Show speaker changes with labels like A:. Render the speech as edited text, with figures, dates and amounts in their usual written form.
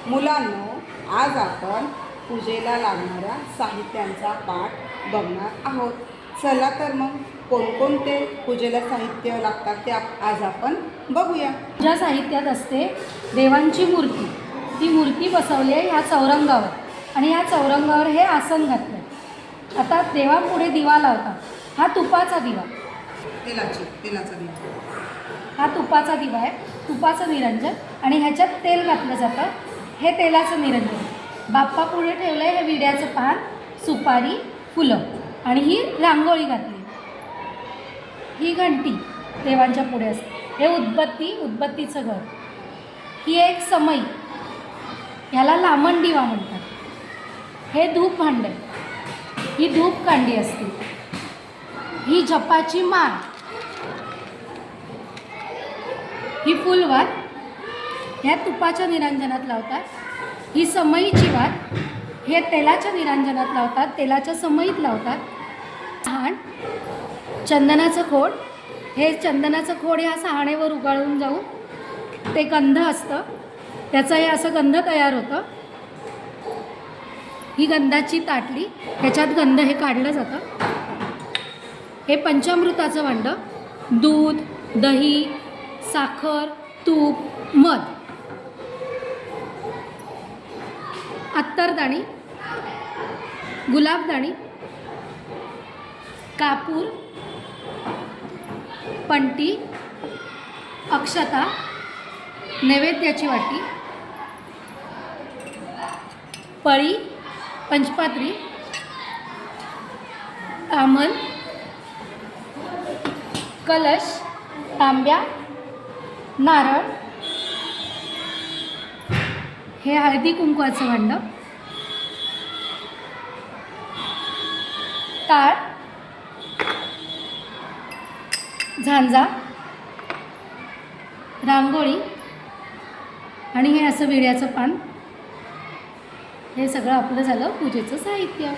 A: मुलांनो, आज आपण पूजेला लागणाऱ्या साहित्यांचा पाठ बघणार आहोत. चला तर मग कोणकोणते पूजेला साहित्य लागतात ते आज आपण बघूया.
B: पूजा साहित्यात असते देवांची मूर्ती. ती मूर्ती बसवली आहे ह्या चौरंगावर आणि ह्या चौरंगावर हे आसन घातलं. आता देवापुढे दिवा लावतात. हा तुपाचा दिवा,
A: तेलाचा दिवा.
B: हा तुपाचा दिवा आहे, तुपाचं निरंजन. आणि ह्याच्यात तेल घातलं जातं, हे तेलाचं निरंजन. बाप्पा पुढे ठेवलं आहे हे विड्याचं पान, सुपारी, फुलं आणि ही रांगोळी घातली. ही घंटी देवांच्या पुढे असते. हे उदबत्तीचं घर. ही एक समई, ह्याला लामण दिवा म्हणतात. हे धूप भांडे, ही धूप कांडी असते. ही जपाची माळ, ही फुलवात ह्या तुपाच्या निरंजनात लावतात. ही समईची वात, हे तेलाच्या निरंजनात लावतात, तेलाच्या समईत लावतात. सहाण, चंदनाचं खोड, हे चंदनाचं खोड ह्या सहाणेवर उगाळून जाऊन ते गंध असतं, त्याचं हे असं गंध तयार होतं. ही गंधाची ताटली, ह्याच्यात गंध हे काढलं जातं. हे पंचामृताचं भांडं, दूध, दही, साखर, तूप, मध. अत्तरदाणी, गुलाबदाणी, कापूर, पंटी, अक्षता, नैवेद्याची वाटी, पळी, पंचपात्री, तामल, कलश, तांब्या, नारळ, हे हळदी कुंकवाचं भांडं, टाळ, झांजा, रांगोळी आणि हे असं विड्याचं पान. हे सगळं आपलं झालं पूजेचं साहित्य.